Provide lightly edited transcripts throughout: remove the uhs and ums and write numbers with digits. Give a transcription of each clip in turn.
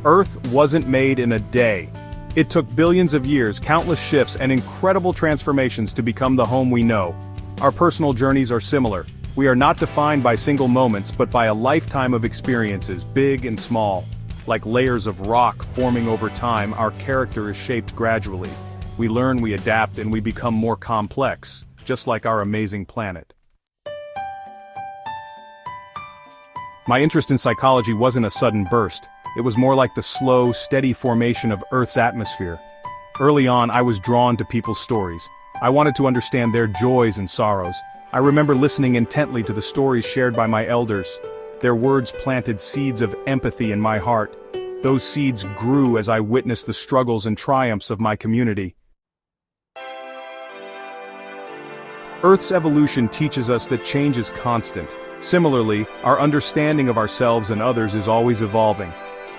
Earth wasn't made in a day. It took billions of years, countless shifts, and incredible transformations to become the home we know. Our personal journeys are similar. We are not defined by single moments but by a lifetime of experiences, big and small. Like layers of rock forming over time, our character is shaped gradually. We learn, we adapt, and we become more complex, just like our amazing planet. My interest in psychology wasn't a sudden burst. It was more like the slow, steady formation of Earth's atmosphere. Early on, I was drawn to people's stories. I wanted to understand their joys and sorrows. I remember listening intently to the stories shared by my elders. Their words planted seeds of empathy in my heart. Those seeds grew as I witnessed the struggles and triumphs of my community. Earth's evolution teaches us that change is constant. Similarly, our understanding of ourselves and others is always evolving.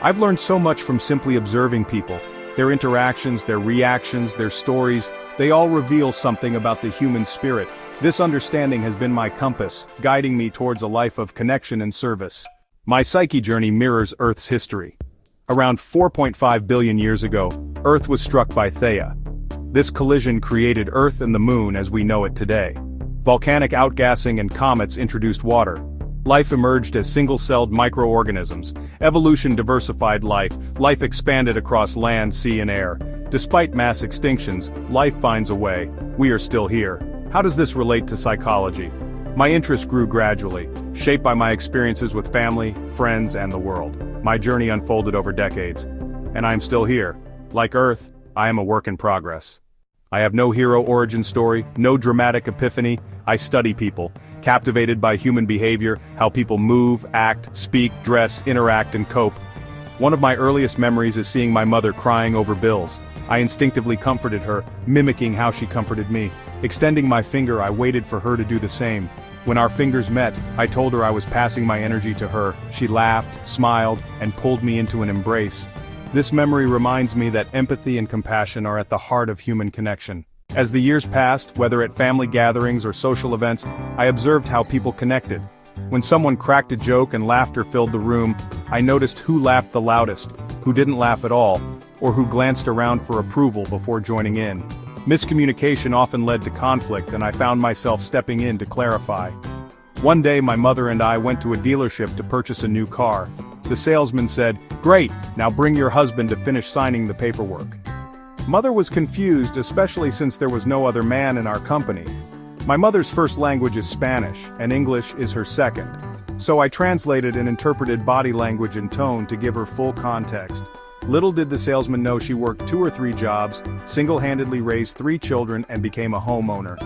I've learned so much from simply observing people. Their interactions, their reactions, their stories, they all reveal something about the human spirit. This understanding has been my compass, guiding me towards a life of connection and service. My psyche journey mirrors Earth's history. Around 4.5 billion years ago, Earth was struck by Theia. This collision created Earth and the Moon as we know it today. Volcanic outgassing and comets introduced water. Life emerged as single-celled microorganisms. Evolution diversified life. Life expanded across land, sea, and air. Despite mass extinctions, life finds a way. We are still here. How does this relate to psychology? My interest grew gradually, shaped by my experiences with family, friends, and the world. My journey unfolded over decades. And I am still here. Like Earth, I am a work in progress. I have no hero origin story, no dramatic epiphany. I study people, captivated by human behavior, how people move, act, speak, dress, interact, and cope. One of my earliest memories is seeing my mother crying over bills. I instinctively comforted her, mimicking how she comforted me. Extending my finger, I waited for her to do the same. When our fingers met, I told her I was passing my energy to her. She laughed, smiled, and pulled me into an embrace. This memory reminds me that empathy and compassion are at the heart of human connection. As the years passed, whether at family gatherings or social events, I observed how people connected. When someone cracked a joke and laughter filled the room, I noticed who laughed the loudest, who didn't laugh at all, or who glanced around for approval before joining in. Miscommunication often led to conflict, and I found myself stepping in to clarify. One day my mother and I went to a dealership to purchase a new car. The salesman said, "Great, now bring your husband to finish signing the paperwork." Mother was confused, especially since there was no other man in our company. My mother's first language is Spanish, and English is her second. So I translated and interpreted body language and tone to give her full context. Little did the salesman know she worked 2 or 3 jobs, single-handedly raised 3 children, and became a homeowner.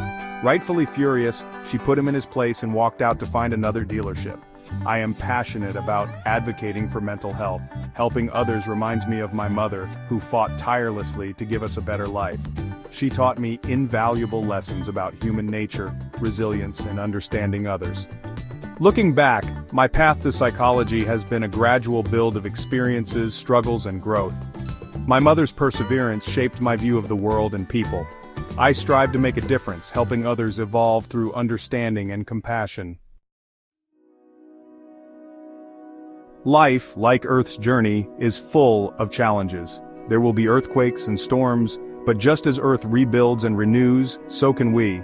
Rightfully furious, she put him in his place and walked out to find another dealership. I am passionate about advocating for mental health. Helping others reminds me of my mother, who fought tirelessly to give us a better life. She taught me invaluable lessons about human nature, resilience, and understanding others. Looking back, my path to psychology has been a gradual build of experiences, struggles, and growth. My mother's perseverance shaped my view of the world and people. I strive to make a difference, helping others evolve through understanding and compassion. Life, like Earth's journey, is full of challenges. There will be earthquakes and storms, but just as Earth rebuilds and renews, so can we.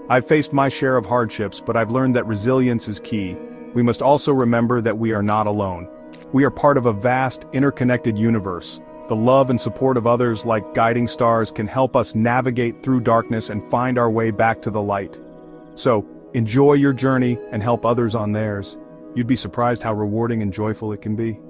I've faced my share of hardships, but I've learned that resilience is key. We must also remember that we are not alone. We are part of a vast, interconnected universe. The love and support of others like guiding stars can help us navigate through darkness and find our way back to the light. So, enjoy your journey and help others on theirs. You'd be surprised how rewarding and joyful it can be.